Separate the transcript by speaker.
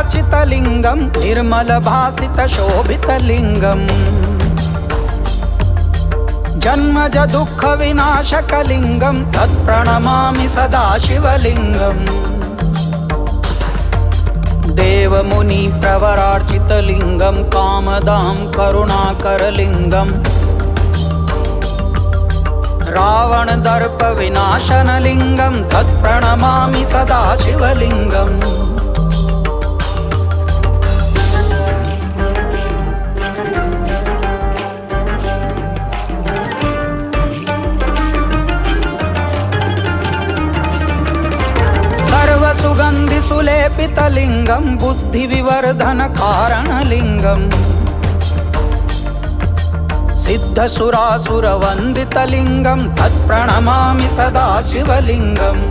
Speaker 1: निर्मलभासितलिङ्गं निर्मलभासितशोभितलिङ्गम् जन्मज दुःखविनाशकलिङ्गं तत्प्रणमामि सदा शिवलिङ्गम् देवमुनिप्रवरार्चितलिङ्गं कामदां करुणाकरलिङ्गम् रावणदर्पविनाशनलिङ्गं तत्प्रणमामि सदा शिवलिङ्गम् सर्वसुगन्धिसुलेपितलिङ्गं बुद्धिविवर्धनकारणलिङ्गम् सिद्धसुरासुरवन्दितलिङ्गं तत्प्रणमामि सदा शिवलिङ्गम्